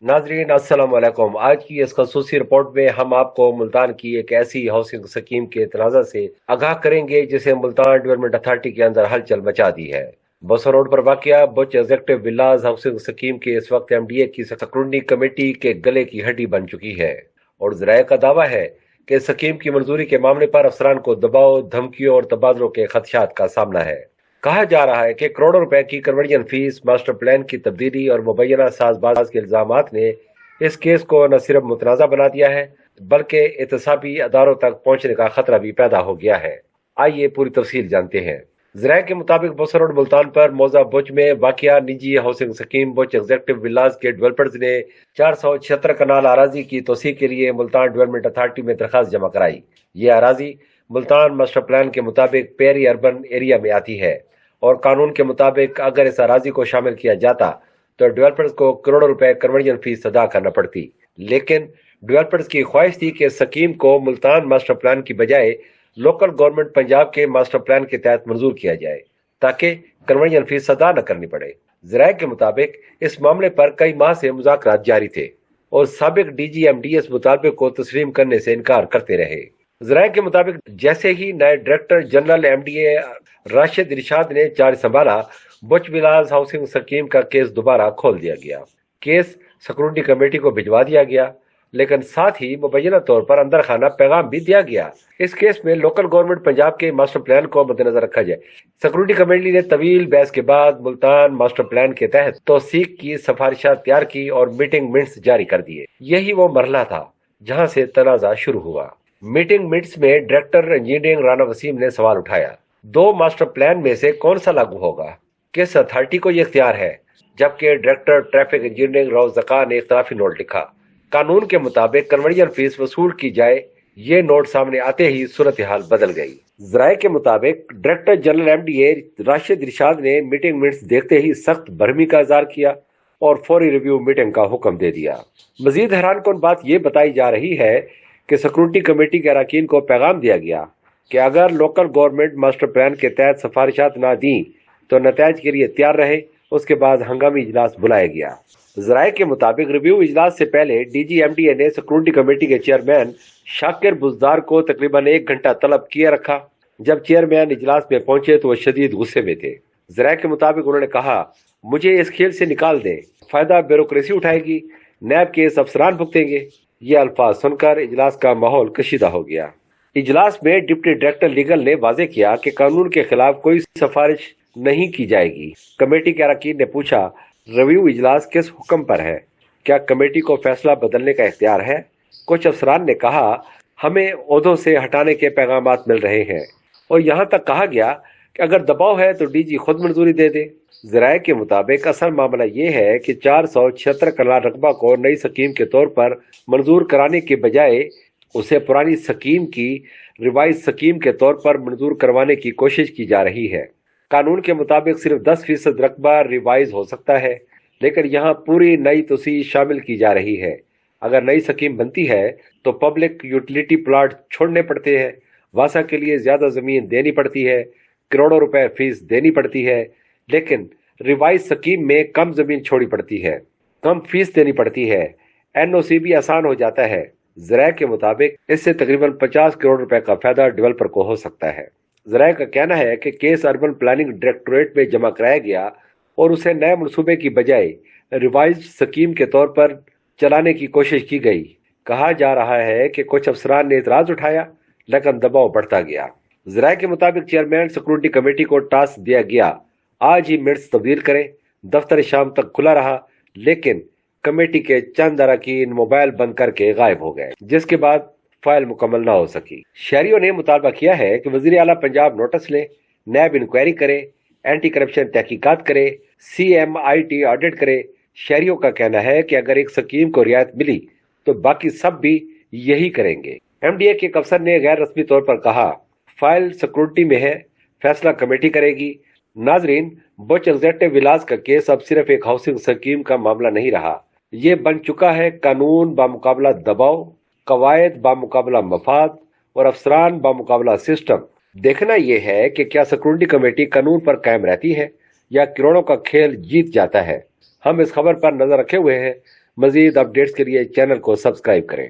नाजरीन अस्सलाम वालेकुम। आज की इस खसूसी रिपोर्ट में हम आपको मुल्तान की एक ऐसी हाउसिंग स्कीम के तनाज़ा से आगाह करेंगे जिसे मुल्तान डेवलपमेंट अथॉरिटी के अंदर हलचल मचा दी है। बसर रोड पर वाक़या Buch executive villas housing scheme के इस वक्त एमडीए की स्क्रूटनी कमेटी के गले की हड्डी बन चुकी है और ज़राए का दावा है कि स्कीम की मंजूरी के मामले पर अफसरान को दबाव, धमकियों और तबादलों के खदशात का सामना है। कहा जा रहा है कि करोड़ों रुपए की कन्वर्जन फीस, मास्टर प्लान की तब्दीली और मुबैना साजबाज के इल्जामात ने इस केस को न सिर्फ मुतनाज़ा बना दिया है बल्कि एहतसाबी अदारों तक पहुंचने का खतरा भी पैदा हो गया है। आइए पूरी तफसील जानते हैं। ज़राए के मुताबिक बसर रोड मुल्तान पर मौजा बुच में वाक़या निजी housing scheme Buch executive villas के डेवलपर्स ने 476 कनाल अराजी की तोसी के लिए मुल्तान डेवलपमेंट अथॉरिटी में दरखास्त जमा कराई। ये अराजी मुल्तान मास्टर प्लान के मुताबिक पेरी अर्बन एरिया में आती है और कानून के मुताबिक अगर इस अराजी को शामिल किया जाता तो डेवलपर्स को करोड़ों रुपए कन्वर्जन फीस अदा करना पड़ती। लेकिन डेवलपर्स की ख्वाहिश थी कि स्कीम को मुल्तान मास्टर प्लान की बजाय लोकल गवर्नमेंट पंजाब के मास्टर प्लान के तहत मंजूर किया जाए ताकि कन्वर्जन फीस अदा न करनी पड़े। जराये के मुताबिक इस मामले पर कई माह से मुज़ाकरात जारी थे और साबिक डीजी एमडी इस मुतालबे को तस्लीम करने से इनकार करते रहे। जराये के मुताबिक जैसे ही नए डायरेक्टर जनरल एमडीए राशिद इरशाद ने चार्ज संभाला, बुच विलास हाउसिंग स्कीम का केस दोबारा खोल दिया गया। केस स्क्रूटनी कमेटी को भिजवा दिया गया, लेकिन साथ ही मुबैना तौर पर अंदर खाना पैगाम भी दिया गया। इस केस में लोकल गवर्नमेंट पंजाब के मास्टर प्लान को मद्देनजर रखा जाए। स्क्रूटनी कमेटी ने तवील बहस के बाद मुल्तान मास्टर प्लान के तहत तौसीक की सिफारिशात तैयार की और मीटिंग मिनट्स जारी कर दिए। यही वो मरहला था जहां से तनाजा शुरू हुआ। मीटिंग मिनट्स में डायरेक्टर इंजीनियरिंग राना वसीम ने सवाल उठाया, दो मास्टर प्लान में से कौन सा लागू होगा? किस अथॉरिटी को यह इख्तियार है? जबकि डायरेक्टर ट्रैफिक इंजीनियरिंग राव जका ने इख्तलाफी नोट लिखा। कानून के मुताबिक कन्वर्जन फीस वसूल की जाए, ये नोट सामने आते ही सूरत हाल बदल गई। जराये के मुताबिक डायरेक्टर जनरल एमडीए राशिद इरशाद ने मीटिंग मिनट्स देखते ही सख्त बरहमी का इजहार किया और फौरी रिव्यू मीटिंग का हुक्म दे दिया। मजीद हैरानकुन बात यह बताई जा रही है कि स्क्रूटनी कमेटी के अरकान को पैगाम दिया गया कि अगर लोकल गवर्नमेंट मास्टर प्लान के तहत सिफारिशात ना दी तो नतज के लिए तैयार रहे। उसके बाद हंगामी इजलास बुलाया गया। जराये के मुताबिक रिव्यू इजलास से पहले डीजी एमडीए ने स्क्रूटनी कमेटी के चेयरमैन शाकिर बुजदार को तकरीबन 1 घंटा तलब किए रखा। जब चेयरमैन इजलास में पहुंचे तो वह शदीद गुस्से में थे। जराये के मुताबिक उन्होंने कहा, मुझे इस खेल से निकाल दें, फायदा ब्यूरोक्रेसी उठाएगी, नैब के अफसरान भुगतेंगे। ये अल्फाज सुनकर इजलास का माहौल कशीदा हो गया। इजलास में डिप्टी डायरेक्टर लीगल ने वाजे किया कि कानून के खिलाफ कोई सिफारिश नहीं की जाएगी। कमेटी के अरकान ने पूछा, रिव्यू इजलास किस हुक्म पर है? क्या कमेटी को फैसला बदलने का इख्तियार है? कुछ अफसरान ने कहा, हमें ओहदों से हटाने के पैगामात मिल रहे हैं और यहाँ तक कहा गया कि अगर दबाव है तो डीजी खुद मंजूरी दे दे। जराये के मुताबिक असल मामला ये है कि 476 कनाल रकबा को नई स्कीम के तौर पर मंजूर कराने के बजाय उसे पुरानी स्कीम की रिवाइज स्कीम के तौर पर मंजूर करवाने की कोशिश की जा रही है। कानून के मुताबिक सिर्फ 10% रकबा रिवाइज हो सकता है, लेकिन यहाँ पूरी नई तोसी शामिल की जा रही है। अगर नई स्कीम बनती है तो पब्लिक यूटिलिटी प्लाट छोड़ने पड़ते हैं, वासा के लिए ज्यादा जमीन देनी पड़ती है, करोड़ों रुपए फीस देनी पड़ती है। लेकिन रिवाइज स्कीम में कम जमीन छोड़ी पड़ती है, कम फीस देनी पड़ती है, एनओसी भी आसान हो जाता है। जराये के मुताबिक इससे तकरीबन 50 करोड़ रुपए का फायदा डेवलपर को हो सकता है। जराये का कहना है कि केस अर्बन प्लानिंग डायरेक्टोरेट में जमा कराया गया और उसे नए मनसूबे की बजाय रिवाइज स्कीम के तौर पर चलाने की कोशिश की गई। कहा जा रहा है कि कुछ अफसरान ने इतराज उठाया, लेकिन दबाव बढ़ता गया। जराये के मुताबिक चेयरमैन स्क्रूटनी कमेटी को टास्क दिया गया, आज ही मिनट्स तब्दील करें। दफ्तर शाम तक खुला रहा, लेकिन कमेटी के चंद अरकान मोबाइल बंद करके गायब हो गए, जिसके बाद फाइल मुकम्मल ना हो सकी। शहरियों ने मुतालबा किया है कि वजीर आला पंजाब नोटिस ले, नैब इंक्वायरी करे, एंटी करप्शन तहकीकात करे, CMIT ऑडिट करे। शहरियों का कहना है कि अगर एक स्कीम को रियायत मिली तो बाकी सब भी यही करेंगे। एमडीए के एक अफसर ने गैर रस्मी तौर पर कहा, फाइल स्क्रूटनी में है, फैसला कमेटी करेगी। नाजरीन, बुच एग्जेक्टिव विलास का केस अब सिर्फ एक हाउसिंग स्कीम का मामला नहीं रहा, ये बन चुका है कानून बामुकाबला दबाव, कवायद बामुकाबला मफाद और अफसरान बामुकाबला सिस्टम। देखना यह है कि क्या स्क्रूटनी कमेटी कानून पर कायम रहती है या करोड़ों का खेल जीत जाता है। हम इस खबर पर नजर रखे हुए हैं। مزید اپڈیٹس کے لیے چینل کو سبسکرائب کریں۔